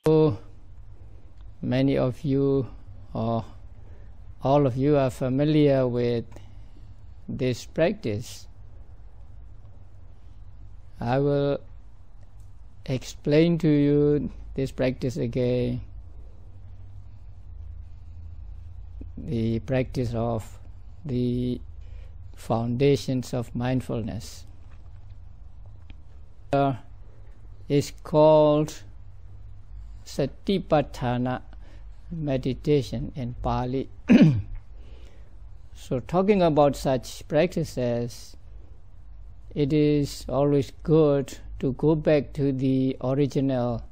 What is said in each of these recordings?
So many of you or all of you are familiar with this practice. I will explain to you this practice again, the practice of the foundations of mindfulness. Is called Satipatthana meditation in Pali. So talking about such practices, it is always good to go back to the original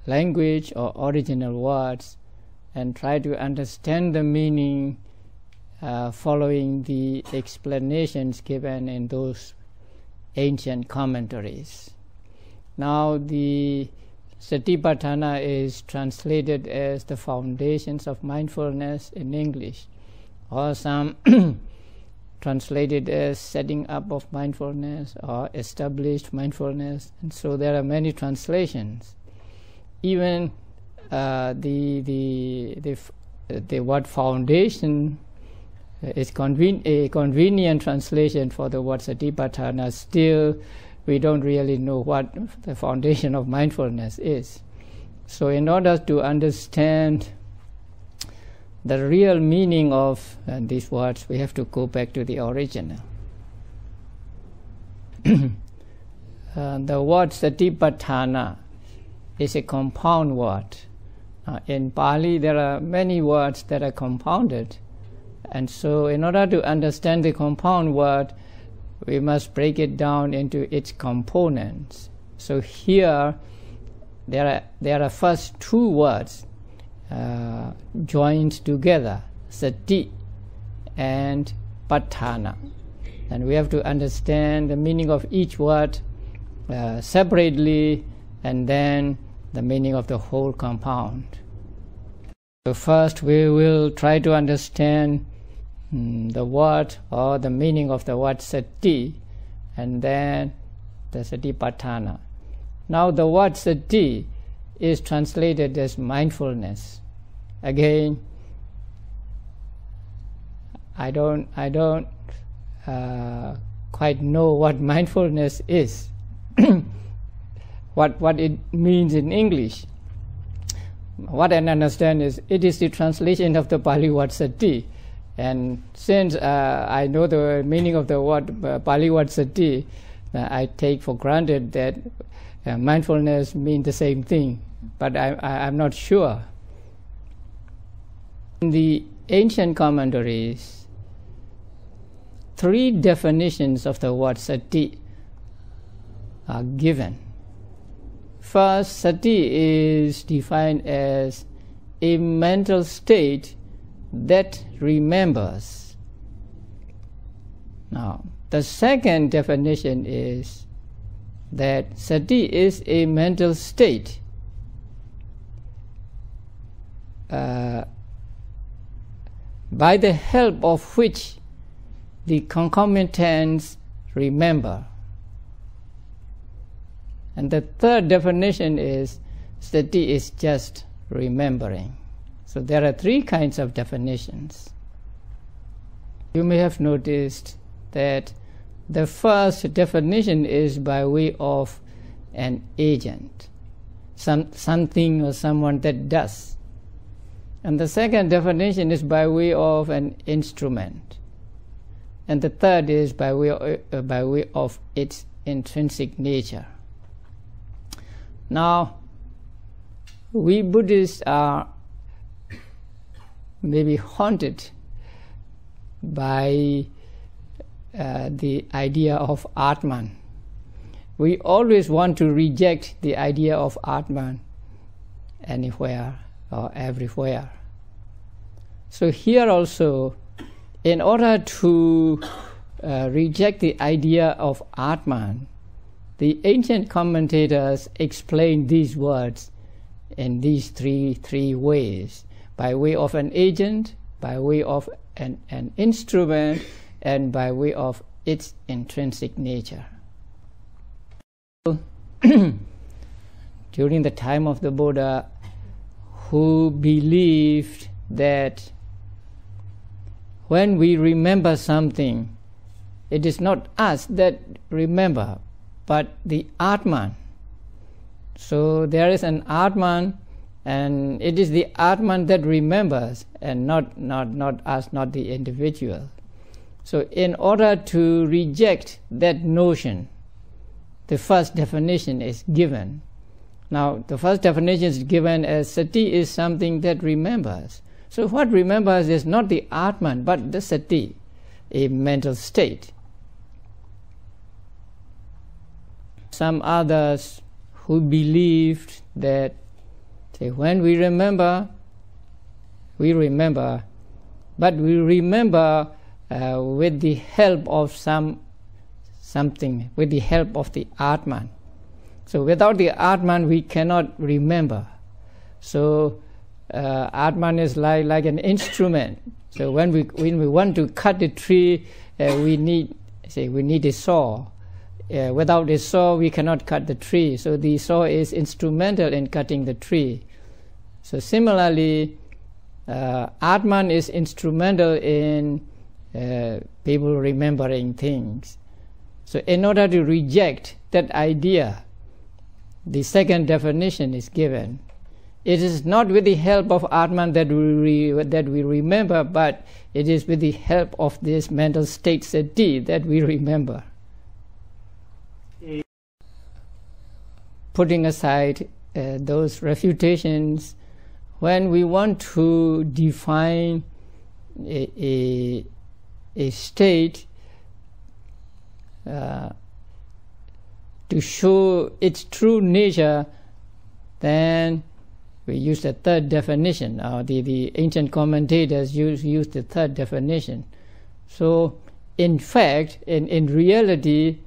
language or original words and try to understand the meaning following the explanations given in those ancient commentaries. Now the Satipatthana is translated as the foundations of mindfulness in English, or some translated as setting up of mindfulness or established mindfulness, and so there are many translations. Even the word foundation is a convenient translation for the word Satipatthana. Still, we don't really know what the foundation of mindfulness is. So in order to understand the real meaning of these words, we have to go back to the original. The word Satipatthana is a compound word. In Pali, there are many words that are compounded. And so in order to understand the compound word, we must break it down into its components. So here, there are first two words joined together, Sati and Patthana. And we have to understand the meaning of each word separately, and then the meaning of the whole compound. So first we will try to understand the word or the meaning of the word Sati, and then the Satipatthana. Now the word Sati is translated as mindfulness. Again, I don't quite know what mindfulness is, what it means in English. What I understand is it is the translation of the Pali word Sati. And since I know the meaning of the word Pali word Sati, I take for granted that mindfulness means the same thing, but I'm not sure. In the ancient commentaries, three definitions of the word Sati are given. First, Sati is defined as a mental state that remembers. Now, the second definition is that Sati is a mental state by the help of which the concomitants remember. And the third definition is Sati is just remembering. So there are three kinds of definitions. You may have noticed that the first definition is by way of an agent, something or someone that does. And the second definition is by way of an instrument. And the third is by way of its intrinsic nature. Now, we Buddhists are maybe haunted by the idea of Atman. We always want to reject the idea of Atman anywhere or everywhere. So here also, in order to reject the idea of Atman, the ancient commentators explain these words in these three ways: by way of an agent, by way of an instrument, and by way of its intrinsic nature. during the time of the Buddha, who believed that when we remember something, it is not us that remember, but the Atman. So there is an Atman, and it is the Atman that remembers, and not us, not the individual. So in order to reject that notion, the first definition is given. Now, the first definition is given as sati is something that remembers. So what remembers is not the Atman, but the sati, a mental state. Some others who believed that, say, when we remember, but we remember with the help of something, with the help of the Atman. So without the Atman, we cannot remember. So Atman is like an instrument. So when we want to cut a tree, we need a saw. Without a saw, we cannot cut the tree. So the saw is instrumental in cutting the tree. So similarly, Atman is instrumental in people remembering things. So in order to reject that idea, the second definition is given. It is not with the help of Atman that we remember, but it is with the help of this mental state sati that we remember. Putting aside those refutations, when we want to define a state to show its true nature, then we use the third definition. The ancient commentators use the third definition. So, in fact, in reality,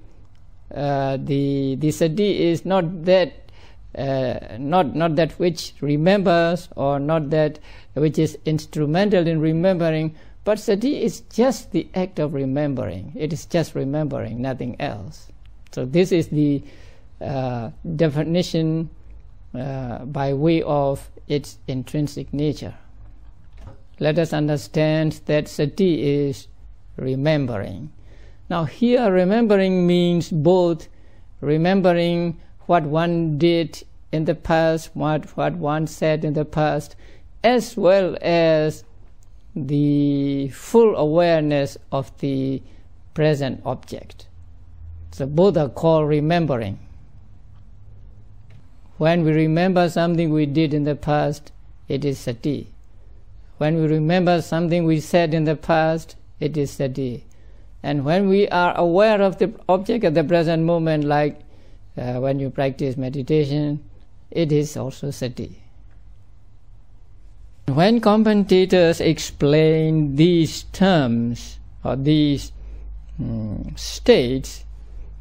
the sati is not that which remembers, or not that which is instrumental in remembering, but sati is just the act of remembering. It is just remembering, nothing else. So this is the definition by way of its intrinsic nature. Let us understand that sati is remembering. Now here remembering means both remembering what one did in the past, what one said in the past, as well as the full awareness of the present object. So both are called remembering. When we remember something we did in the past, it is sati. When we remember something we said in the past, it is sati. And when we are aware of the object at the present moment, like when you practice meditation, it is also sati. When commentators explain these terms or these states,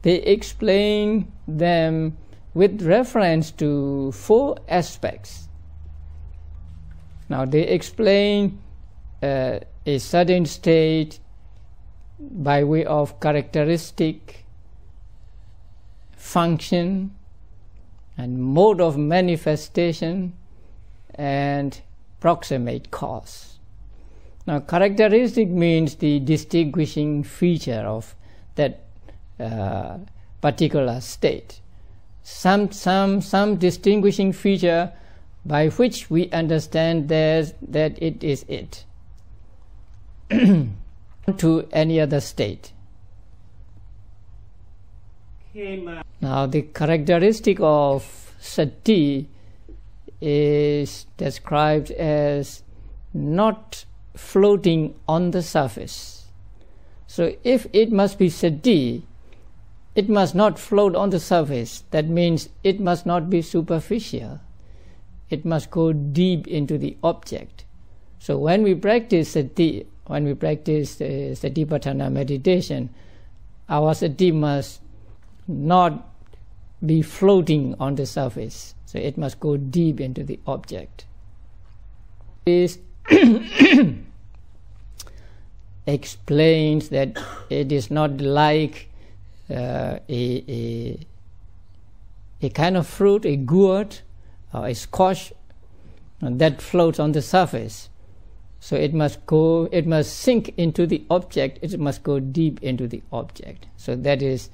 they explain them with reference to 4 aspects. Now they explain a certain state by way of characteristic, function, and mode of manifestation, and proximate cause. Now characteristic means the distinguishing feature of that particular state. Some distinguishing feature by which we understand that it is it to any other state. Now the characteristic of sati is described as not floating on the surface. So if it must be sati, it must not float on the surface. That means it must not be superficial. It must go deep into the object. So when we practice sati, when we practice Satipatthana meditation, our sati must not be floating on the surface. So it must go deep into the object. This explains that it is not like a a kind of fruit, a gourd, or a squash that floats on the surface. So it must sink into the object, it must go deep into the object. So that is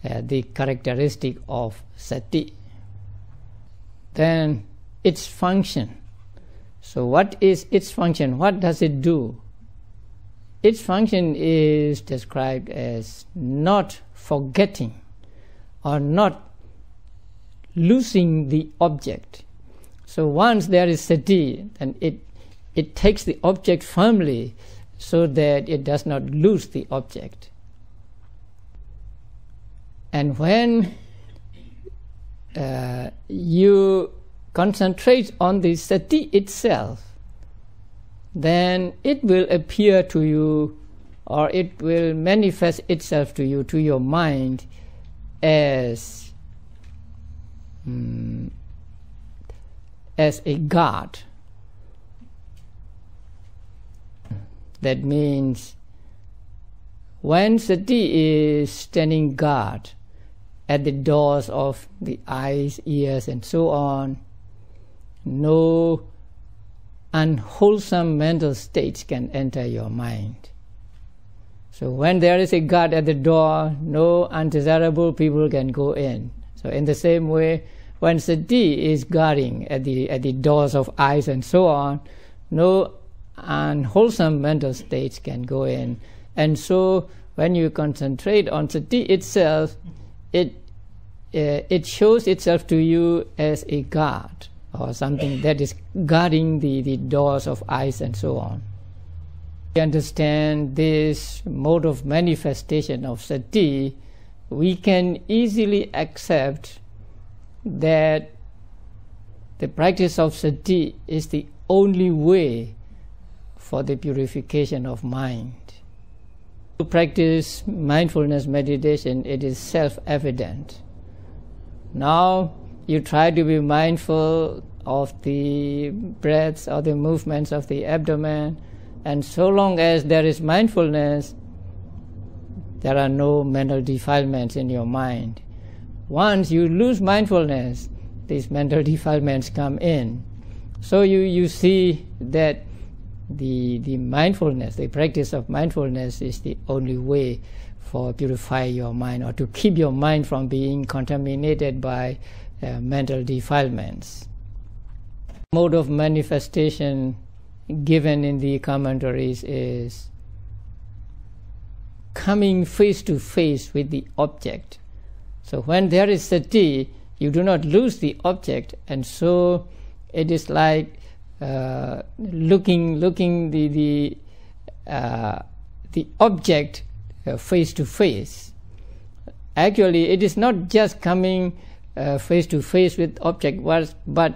the characteristic of sati. Then its function. So what is its function? What does it do? Its function is described as not forgetting or not losing the object. So once there is sati, then it takes the object firmly so that it does not lose the object. And when you concentrate on the sati itself, then it will appear to you, or it will manifest itself to you, to your mind, as a guard. That means when sati is standing guard at the doors of the eyes, ears, and so on, no unwholesome mental states can enter your mind. So when there is a guard at the door, no undesirable people can go in. So in the same way, when sati is guarding at the doors of eyes and so on, no unwholesome mental states can go in. And so when you concentrate on sati itself, it shows itself to you as a guard, or something that is guarding the doors of eyes and so on. We understand this mode of manifestation of sati, we can easily accept that the practice of sati is the only way for the purification of mind. To practice mindfulness meditation, it is self-evident. Now you try to be mindful of the breaths or the movements of the abdomen, and so long as there is mindfulness, there are no mental defilements in your mind. Once you lose mindfulness, these mental defilements come in. So you see that the mindfulness, the practice of mindfulness is the only way for purifying your mind, or to keep your mind from being contaminated by mental defilements. Mode of manifestation given in the commentaries is coming face to face with the object. So when there is sati, you do not lose the object, and so it is like looking the object face to face. Actually, it is not just coming face to face with object, but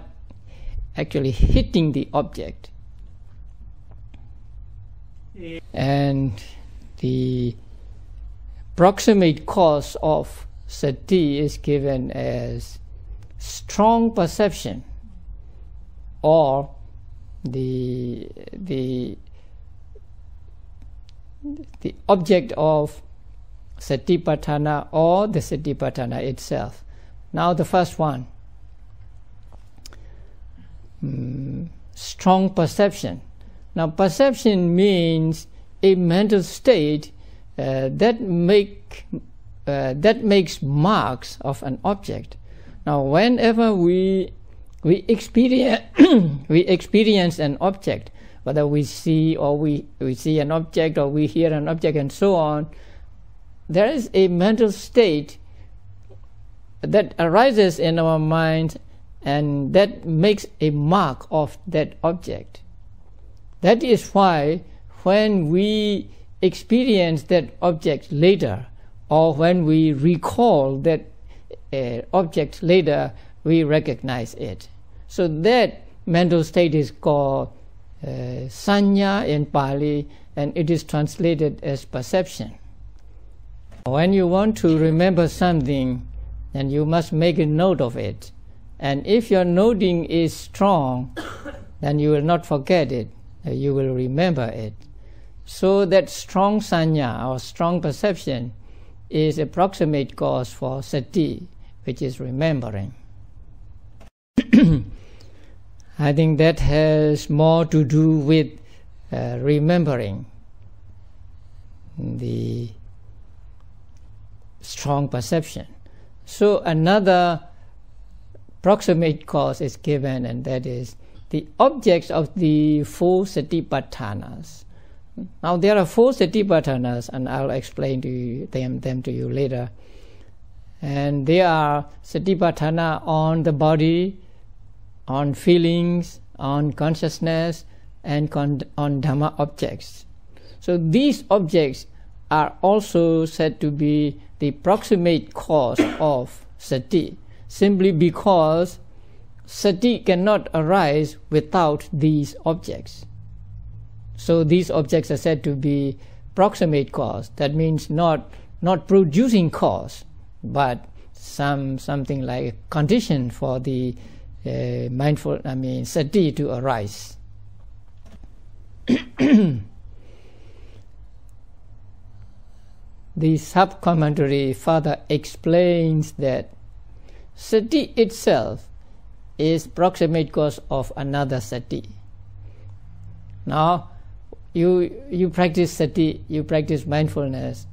actually hitting the object. And the proximate cause of sati is given as strong perception, or the object of satipatthana, or the satipatthana itself. Now the first one, strong perception. Now perception means a mental state that makes marks of an object. Now whenever we experience an object, whether we see an object, or we hear an object, and so on, there is a mental state that arises in our mind, and that makes a mark of that object. That is why when we experience that object later, or when we recall that object later, we recognize it. So that mental state is called sanya in Pali, and it is translated as perception. When you want to remember something, then you must make a note of it. And if your noting is strong, then you will not forget it, you will remember it. So that strong sanya, or strong perception, is a proximate cause for sati, which is remembering. I think that has more to do with remembering the strong perception. So another proximate cause is given, and that is the objects of the 4 Satipatthanas. Now there are 4 Satipatthanas, and I'll explain to you them to you later. And they are Satipatthana on the body, on feelings, on consciousness, and on Dhamma objects. So these objects are also said to be the proximate cause of sati, simply because sati cannot arise without these objects. So these objects are said to be proximate cause. That means not producing cause, but something like a condition for the sati to arise. The sub-commentary further explains that sati itself is proximate cause of another sati. Now, you practice sati, you practice mindfulness,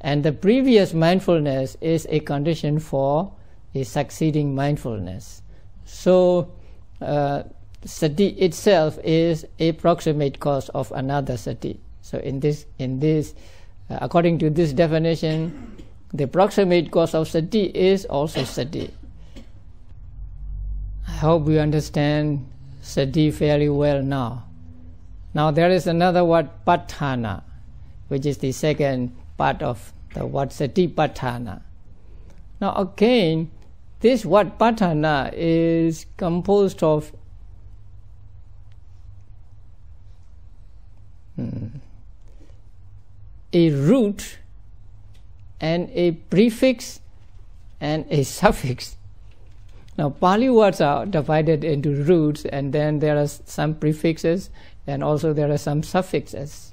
and the previous mindfulness is a condition for a succeeding mindfulness. So, sati itself is a proximate cause of another sati. So, in this, according to this definition, the proximate cause of sati is also sati. I hope you understand sati fairly well now. Now there is another word, patthana, which is the second part of the word satipatthana. Now again, this word patthana is composed of a root and a prefix and a suffix. Now Pali words are divided into roots, and then there are some prefixes, and also there are some suffixes.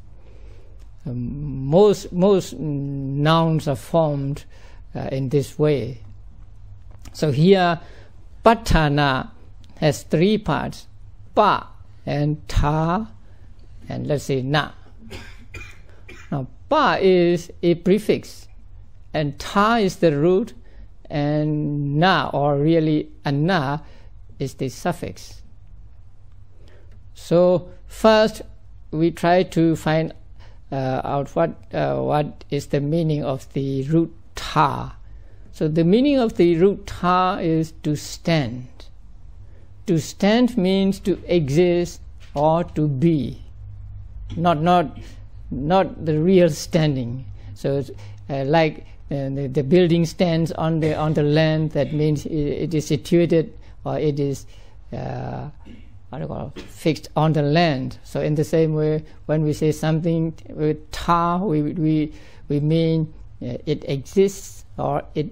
Most nouns are formed in this way. So here patthana has 3 parts: pa and tha and let's say na. Now pa is a prefix and tha is the root, and na, or really anna, is the suffix. So first we try to find out what is the meaning of the root tha. So the meaning of the root tha is to stand. To stand means to exist or to be, not the real standing. So it's, like the building stands on the land, that means it is situated, or it is fixed on the land. So in the same way, when we say something with tha, we mean it exists or it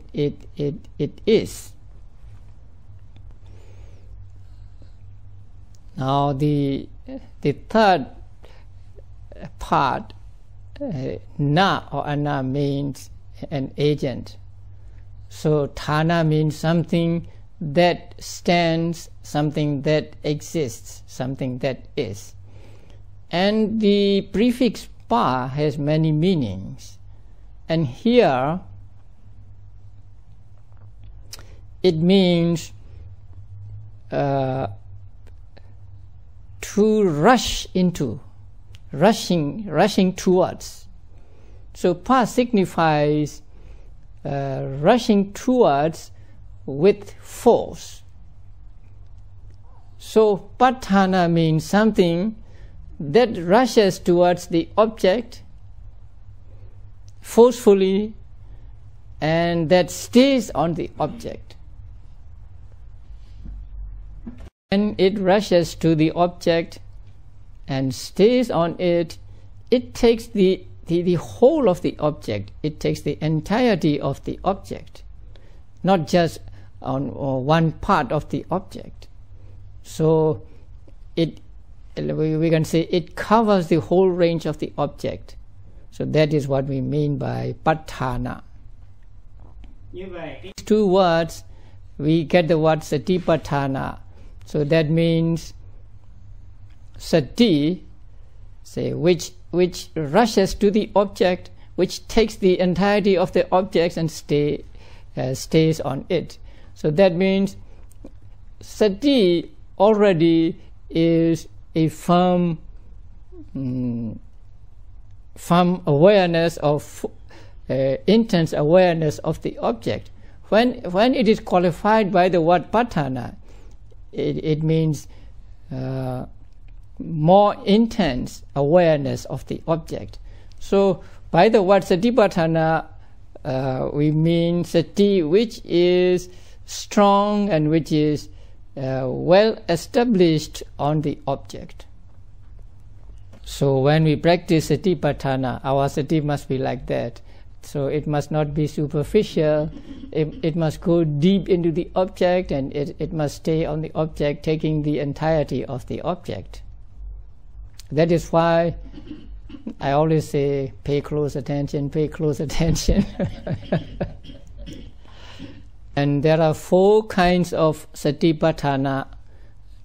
is. Now the third part, na or anna, means an agent. So thana means something that stands, something that exists, something that is. And the prefix pa has many meanings. And here it means to rush into, rushing towards. So pa signifies rushing towards with force. So patthana means something that rushes towards the object forcefully and that stays on the object. When it rushes to the object and stays on it, it takes the whole of the object, it takes the entirety of the object, not just on one part of the object. So we can say it covers the whole range of the object. So that is what we mean by patthana. These 2 words, we get the word satipatthana. So that means sati, say, which rushes to the object, which takes the entirety of the objects and stays on it. So that means sati already is a firm awareness of intense awareness of the object. When it is qualified by the word patthana, it means more intense awareness of the object. So by the word satipatthana, we mean sati which is strong and which is well established on the object. So when we practice satipatthana, our sati must be like that. So it must not be superficial, it must go deep into the object, and it must stay on the object, taking the entirety of the object. That is why I always say, pay close attention, pay close attention. And there are 4 kinds of satipatthana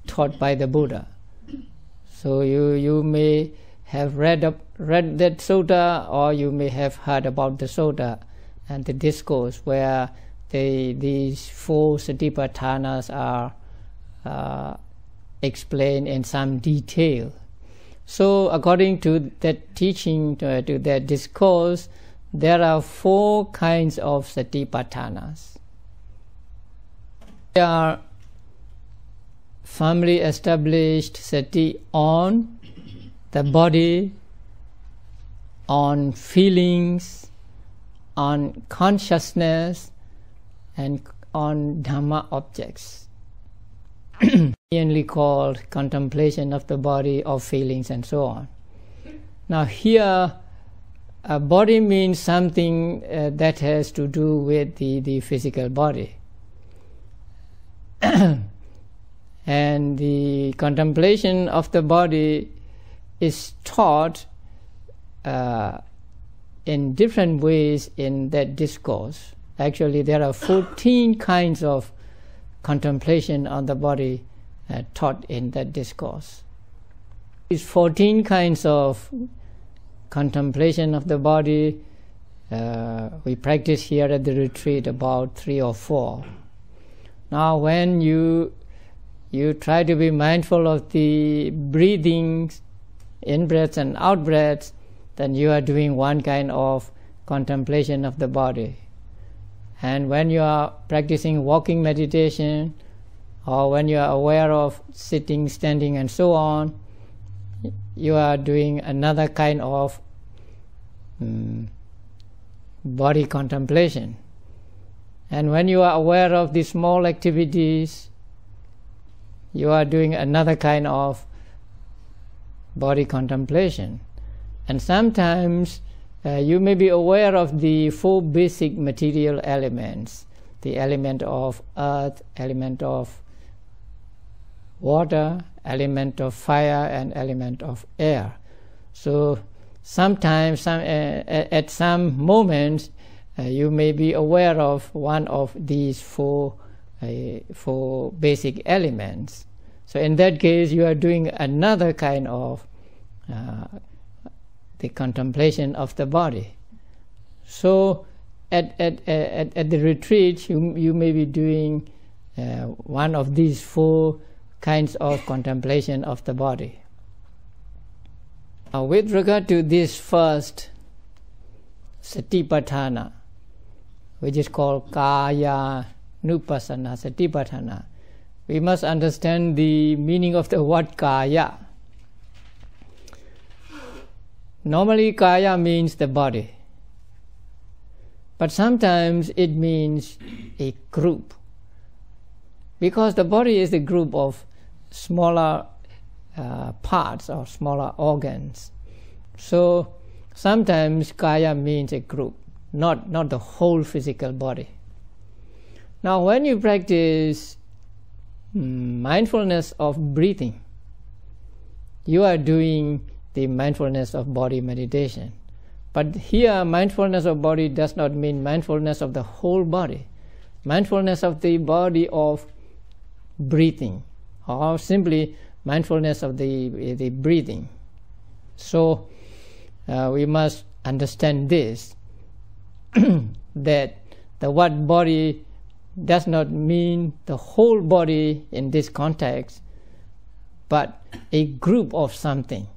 taught by the Buddha. So you may have read that sutta, or you may have heard about the sutta and the discourse where these 4 satipatthanas are explained in some detail. So according to that teaching, to that discourse, there are 4 kinds of satipatthanas. They are firmly established sati on the body, on feelings, on consciousness, and on Dhamma objects. Mainly called contemplation of the body, of feelings, and so on. Now here, a body means something that has to do with the physical body. And the contemplation of the body is taught in different ways in that discourse. Actually, there are 14 kinds of contemplation on the body taught in that discourse. These 14 kinds of contemplation of the body, we practice here at the retreat about 3 or 4. Now when you try to be mindful of the breathings, in-breaths and out-breaths, then you are doing one kind of contemplation of the body. And when you are practicing walking meditation, or when you are aware of sitting, standing, and so on, you are doing another kind of body contemplation. And when you are aware of the small activities, you are doing another kind of body contemplation. And sometimes you may be aware of the 4 basic material elements, the element of earth, element of water, element of fire, and element of air. So sometimes, at some moments, you may be aware of one of these 4 basic elements. So in that case, you are doing another kind of the contemplation of the body. So at the retreat, you may be doing one of these 4 kinds of contemplation of the body. Now, with regard to this first satipatthana, which is called kaya nupassana satipatthana, we must understand the meaning of the word kaya. Normally kaya means the body, but sometimes it means a group, because the body is a group of smaller parts or smaller organs. So sometimes kaya means a group, not the whole physical body. Now when you practice mindfulness of breathing, you are doing the mindfulness of body meditation. But here mindfulness of body does not mean mindfulness of the whole body. Mindfulness of the body of breathing or simply mindfulness of the breathing. So we must understand this, that the word body does not mean the whole body in this context, but a group of something.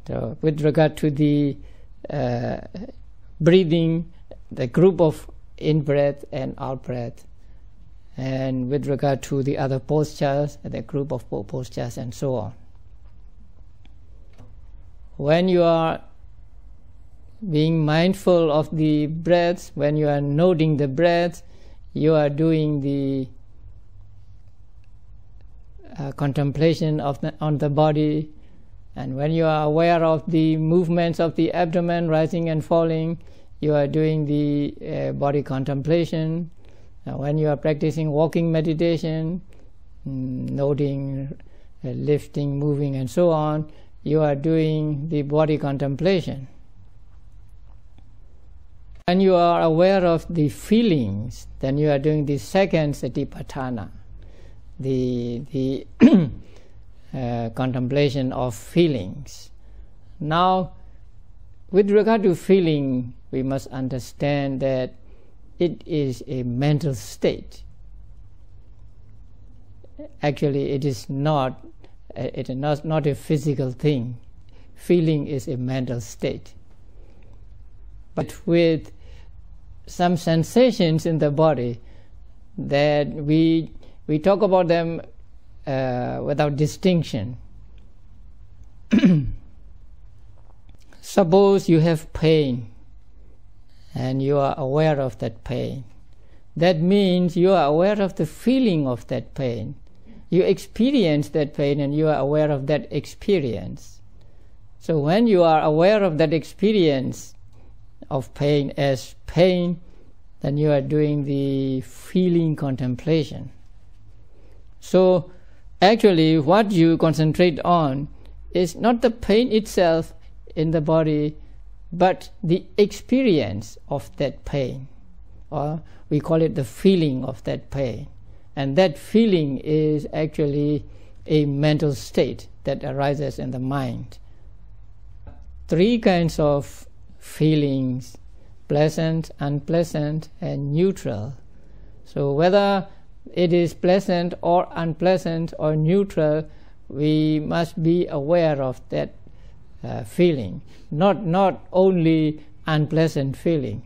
So with regard to the breathing, the group of in-breath and out-breath, and with regard to the other postures, the group of postures, and so on. When you are being mindful of the breath, when you are noting the breath, you are doing the contemplation on the body. And when you are aware of the movements of the abdomen rising and falling, you are doing the body contemplation. When you are practicing walking meditation, noting, lifting, moving, and so on, you are doing the body contemplation. When you are aware of the feelings, then you are doing the second satipatthana, the contemplation of feelings. Now, with regard to feeling, we must understand that it is a mental state. Actually, it is not a physical thing. Feeling is a mental state. But with some sensations in the body that we talk about them without distinction. Suppose you have pain and you are aware of that pain. That means you are aware of the feeling of that pain. You experience that pain and you are aware of that experience. So when you are aware of that experience of pain as pain, then you are doing the feeling contemplation. So actually what you concentrate on is not the pain itself in the body, but the experience of that pain, or we call it the feeling of that pain. And that feeling is actually a mental state that arises in the mind. Three kinds of feelings: pleasant, unpleasant, and neutral. So whether it is pleasant or unpleasant or neutral, we must be aware of that feeling, not only unpleasant feeling.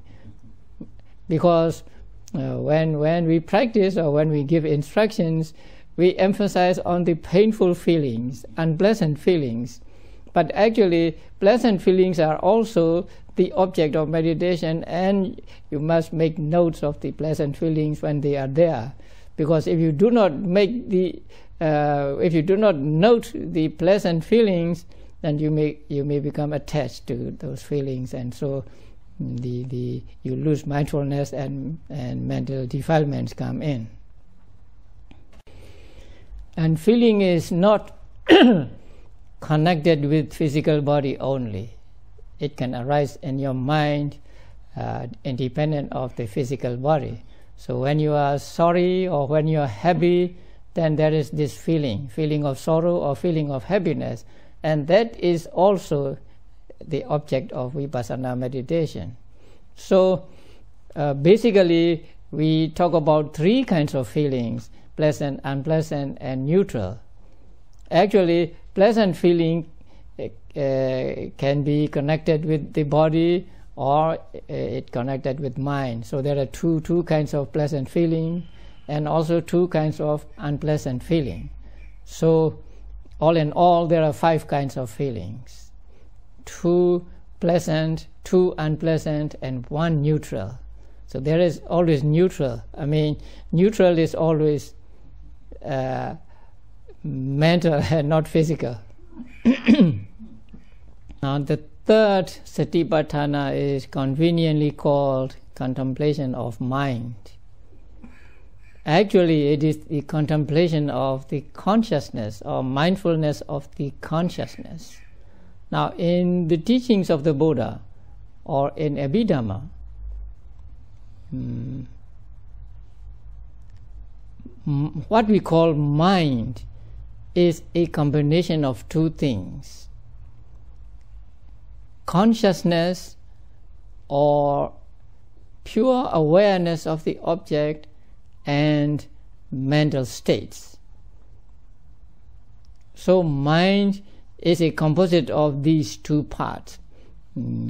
Because when we practice or when we give instructions, we emphasize on the painful feelings, unpleasant feelings. But actually, pleasant feelings are also the object of meditation, and you must make notes of the pleasant feelings when they are there. Because if you do not note the pleasant feelings, then you may become attached to those feelings, and so you lose mindfulness and mental defilements come in. And feeling is not connected with physical body only. It can arise in your mind independent of the physical body. So when you are sorry or when you are happy, then there is this feeling of sorrow or feeling of happiness, and that is also the object of vipassana meditation. So basically we talk about three kinds of feelings: pleasant, unpleasant, and neutral. Actually, pleasant feeling can be connected with the body or it connected with mind. So there are two kinds of pleasant feeling and also two kinds of unpleasant feeling. So all in all, there are 5 kinds of feelings: 2 pleasant, 2 unpleasant, and 1 neutral. So there is always neutral. I mean, neutral is always mental and not physical. Now the third satipatthana is conveniently called contemplation of mind. Actually, it is the contemplation of the consciousness or mindfulness of the consciousness. Now, in the teachings of the Buddha or in Abhidhamma, what we call mind is a combination of two things: consciousness or pure awareness of the object and mental states. So mind is a composite of these two parts,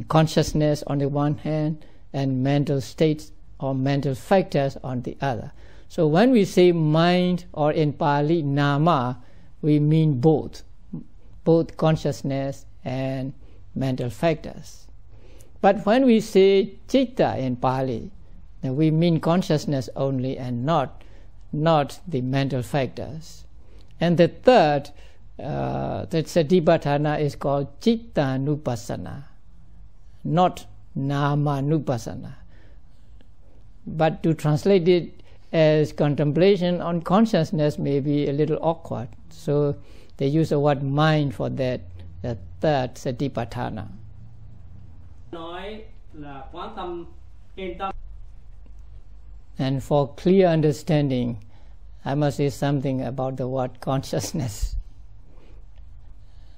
consciousness on the one hand and mental states or mental factors on the other. So when we say mind, or in Pali nama, we mean both consciousness and mental factors. But when we say citta in Pali, then we mean consciousness only and not the mental factors. And the third, that Satipatthana, is called Citta-nupassana, not Nama-nupassana. But to translate it as contemplation on consciousness may be a little awkward. So they use the word mind for that, the third Satipatthana. And for clear understanding, I must say something about the word consciousness.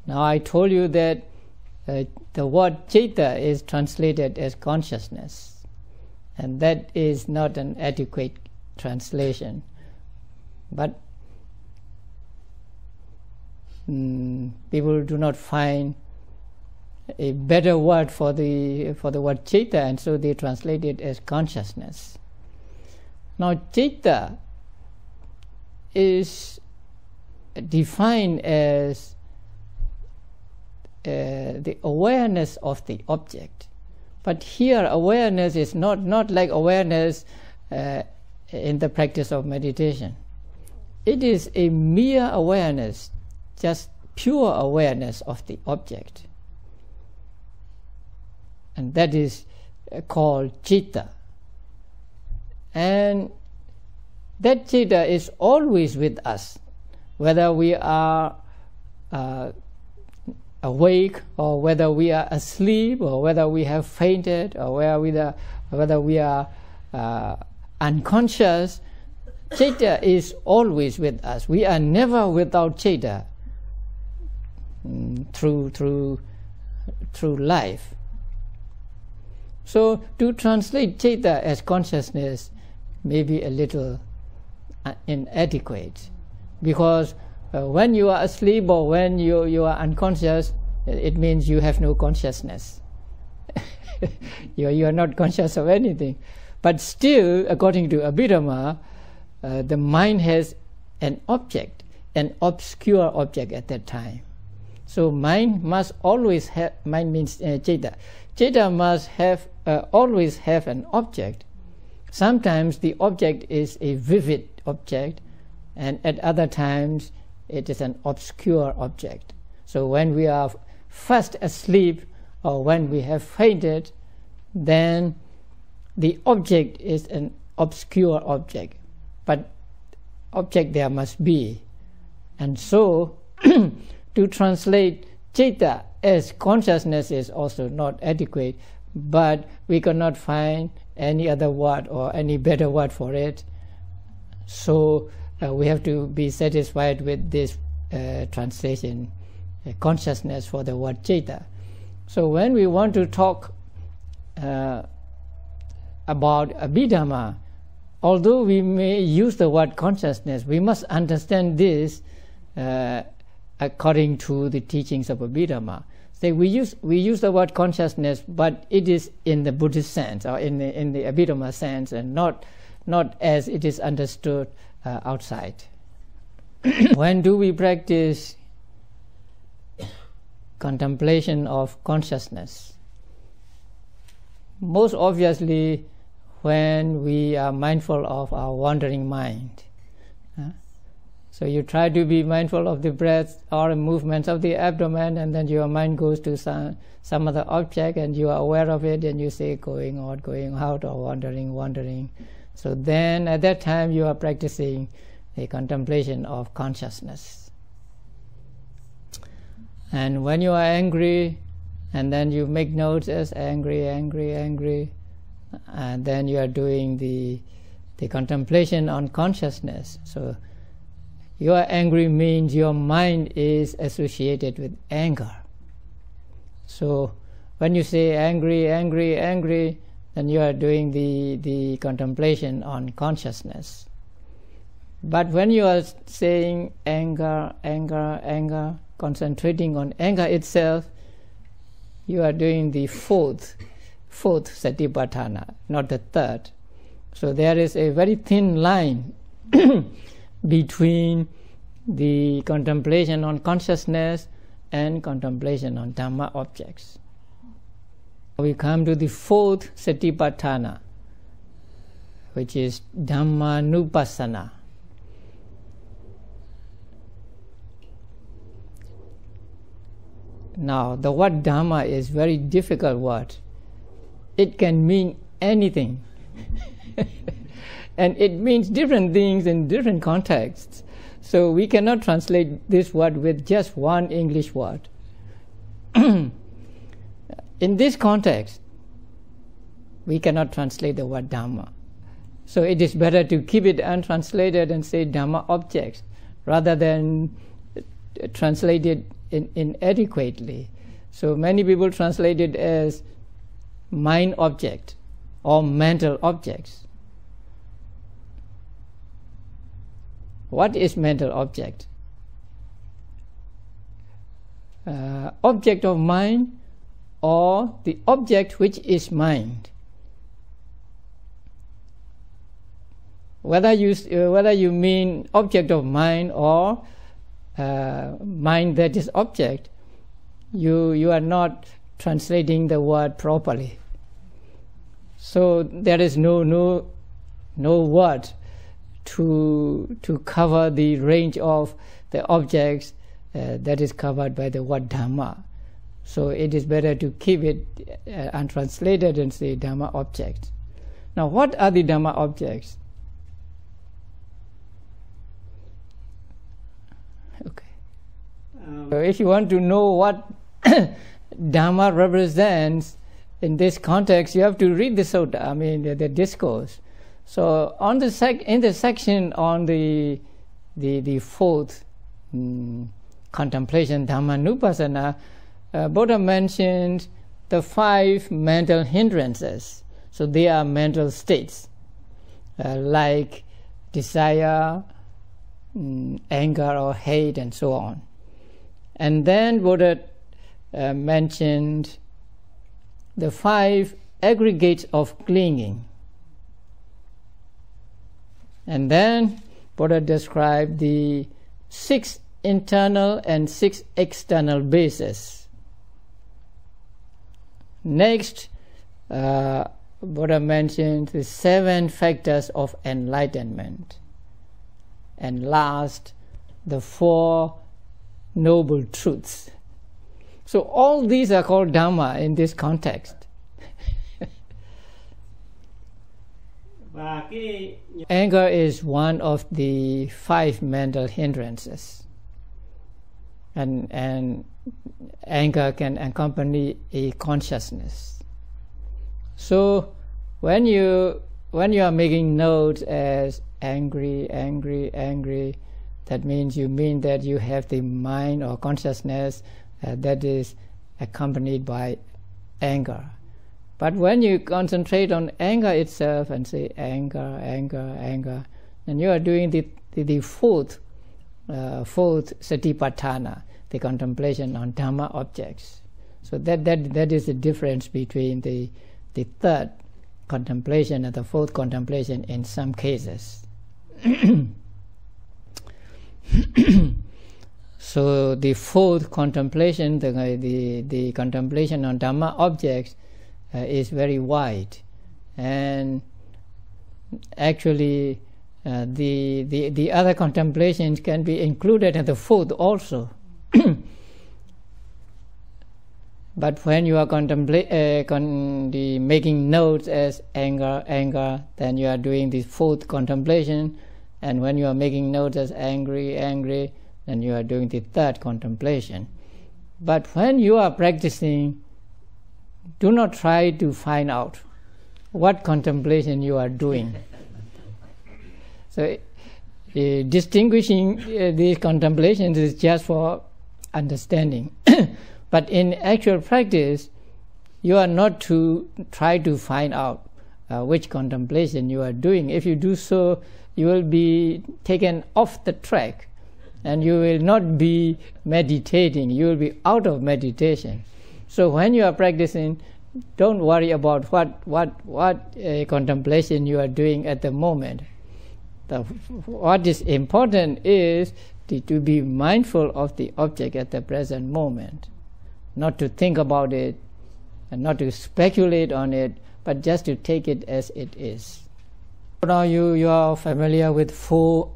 Now I told you that the word citta is translated as consciousness, and that is not an adequate translation. But people do not find a better word for the word citta, and so they translate it as consciousness. Now citta is defined as the awareness of the object. But here awareness is not like awareness in the practice of meditation. It is a mere awareness, just pure awareness of the object. And that is called citta. And that citta is always with us, whether we are awake, or whether we are asleep, or whether we have fainted, or whether we are unconscious. Citta is always with us. We are never without citta through life. So to translate citta as consciousness may be a little inadequate, because when you are asleep or when you are unconscious, it means you have no consciousness. you are not conscious of anything. But still, according to Abhidhamma, the mind has an object, an obscure object at that time. So mind must always have, mind means citta. Citta must have always have an object. Sometimes the object is a vivid object, and at other times it is an obscure object. So when we are fast asleep or when we have fainted, then the object is an obscure object, but object there must be. And so to translate citta as consciousness is also not adequate, but we cannot find any other word or any better word for it. So we have to be satisfied with this translation, consciousness, for the word citta. So when we want to talk about Abhidhamma, although we may use the word consciousness, we must understand this according to the teachings of Abhidhamma. So we use the word consciousness, but it is in the Buddhist sense, or in the Abhidhamma sense, and not as it is understood outside. When do we practice contemplation of consciousness? Most obviously when we are mindful of our wandering mind. So you try to be mindful of the breath or movements of the abdomen, and then your mind goes to some other object, and you are aware of it, and you say going out, or wandering. So then at that time you are practicing a contemplation of consciousness. And when you are angry, and then you make notes as angry, and then you are doing the contemplation on consciousness. So You are angry means your mind is associated with anger. So when you say angry, angry, angry, then you are doing the contemplation on consciousness. But when you are saying anger, anger, anger, concentrating on anger itself, you are doing the fourth Satipatthana, not the third. So there is a very thin line between the contemplation on consciousness and contemplation on Dhamma objects. We come to the fourth Satipatthana, which is Dhammanupassana. Now, the word Dhamma is very difficult word. It can mean anything. And it means different things in different contexts. So we cannot translate this word with just one English word. In this context, we cannot translate the word Dhamma. So it is better to keep it untranslated and say Dhamma objects, rather than translate it inadequately. So many people translate it as mind object or mental objects. What is mental object? Object of mind, or the object which is mind. Whether you mean object of mind or mind that is object, you are not translating the word properly. So there is no word to cover the range of the objects that is covered by the word Dhamma. So it is better to keep it untranslated and say Dhamma objects. Now, what are the Dhamma objects? Okay. So if you want to know what Dhamma represents in this context, you have to read the sutta, the discourse. So on in the section on the fourth contemplation, Dhammanupassana, Buddha mentioned the 5 mental hindrances. So they are mental states like desire, anger or hate, and so on. And then Buddha mentioned the 5 aggregates of clinging. And then Buddha described the 6 internal and 6 external bases. Next, Buddha mentioned the 7 factors of enlightenment. And last, the 4 noble truths. So all these are called Dhamma in this context. Anger is one of the 5 mental hindrances, and anger can accompany a consciousness. So when you are making notes as angry, angry, angry, that means you mean that you have the mind or consciousness that is accompanied by anger. But when you concentrate on anger itself and say anger, anger, anger, then you are doing the fourth Satipatthana, the contemplation on Dhamma objects. So that is the difference between the third contemplation and the fourth contemplation in some cases. So the fourth contemplation, the contemplation on Dhamma objects, is very wide, and actually the other contemplations can be included in the fourth also. But when you are making notes as anger, anger, then you are doing the fourth contemplation, and when you are making notes as angry, angry, then you are doing the third contemplation. But when you are practicing, do not try to find out what contemplation you are doing. So distinguishing these contemplations is just for understanding. But in actual practice, you are not to try to find out which contemplation you are doing. If you do so, you will be taken off the track, and you will not be meditating. You will be out of meditation. So when you are practicing, don't worry about what contemplation you are doing at the moment. What is important is to be mindful of the object at the present moment, not to think about it and not to speculate on it, but just to take it as it is. Now you are familiar with 4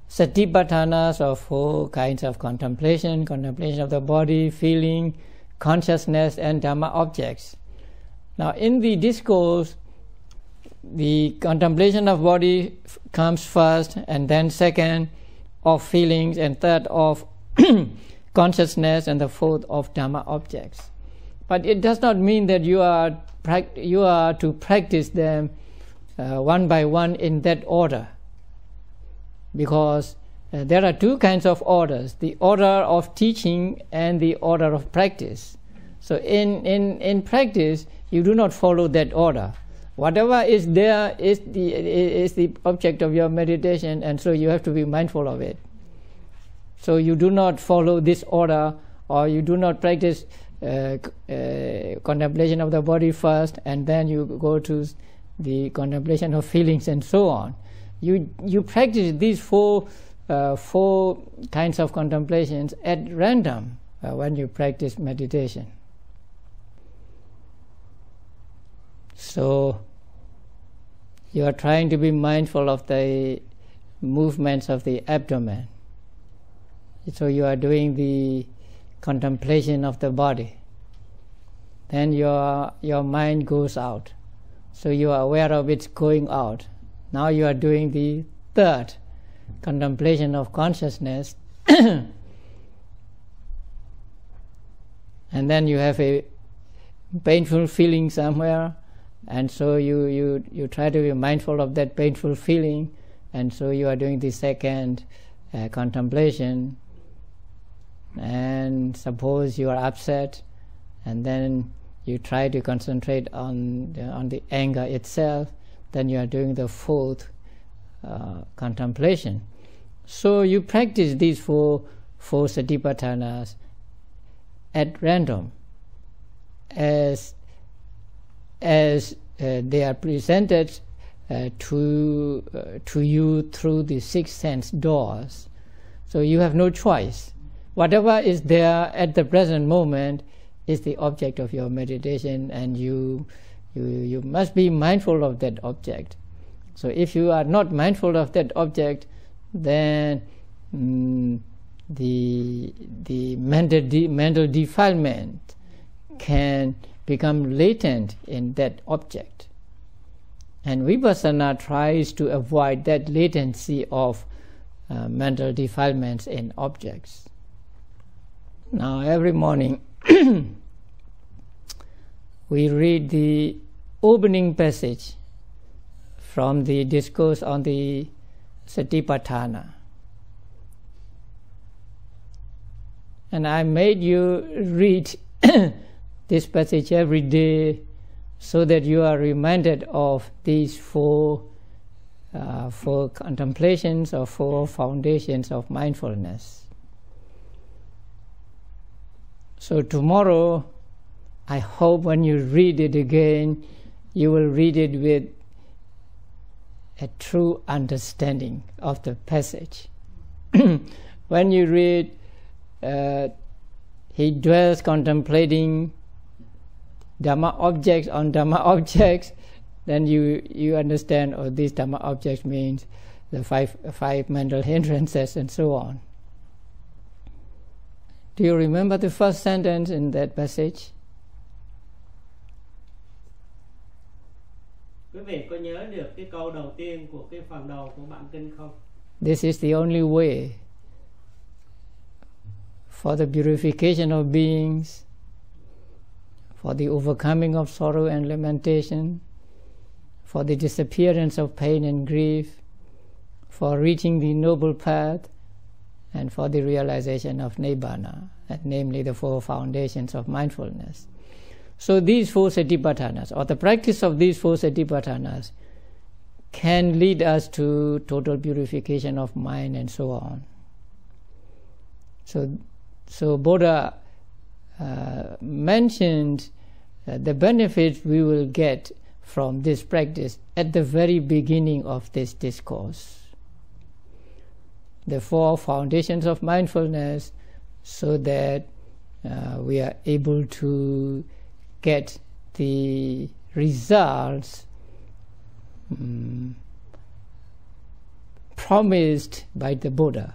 Satipatthanas, or 4 kinds of contemplation: contemplation of the body, feeling, consciousness, and Dhamma objects. Now in the discourse, the contemplation of body comes first, and then second of feelings, and third of consciousness, and the fourth of Dhamma objects. But it does not mean that you are to practice them one by one in that order, because there are 2 kinds of orders: the order of teaching and the order of practice. So in practice, you do not follow that order. Whatever is there is the object of your meditation, and so you have to be mindful of it. So you do not follow this order, or you do not practice contemplation of the body first, and then you go to the contemplation of feelings, and so on. You practice these four kinds of contemplations at random when you practice meditation. So you are trying to be mindful of the movements of the abdomen. So you are doing the contemplation of the body. Then your mind goes out. So you are aware of its going out. Now you are doing the third contemplation of consciousness. And then you have a painful feeling somewhere, and so you try to be mindful of that painful feeling, and so you are doing the second contemplation. And suppose you are upset, and then you try to concentrate on the anger itself, then you are doing the fourth contemplation. So you practice these four Satipatthanas at random, as they are presented to you through the 6 sense doors. So you have no choice. Whatever is there at the present moment is the object of your meditation, and you must be mindful of that object. So if you are not mindful of that object, then the mental defilement can become latent in that object. And Vipassana tries to avoid that latency of mental defilements in objects. Now every morning we read the opening passage from the discourse on the Satipatthana. And I made you read this passage every day so that you are reminded of these four contemplations or 4 foundations of mindfulness. So tomorrow, I hope when you read it again, you will read it with a true understanding of the passage. When you read, he dwells contemplating Dhamma objects on Dhamma objects, then you understand, oh, these Dhamma objects means the five mental hindrances and so on. Do you remember the first sentence in that passage? Quý vị có nhớ được cái câu đầu tiên của cái phần đầu của bản kinh không? This is the only way for the purification of beings, for the overcoming of sorrow and lamentation, for the disappearance of pain and grief, for reaching the noble path and for the realization of Nibbana, and namely the 4 foundations of mindfulness. So these 4 Satipatthanas, or the practice of these 4 Satipatthanas, can lead us to total purification of mind and so on. So Buddha mentioned the benefits we will get from this practice at the very beginning of this discourse. The 4 foundations of mindfulness, so that we are able to get the results promised by the Buddha.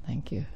Thank you.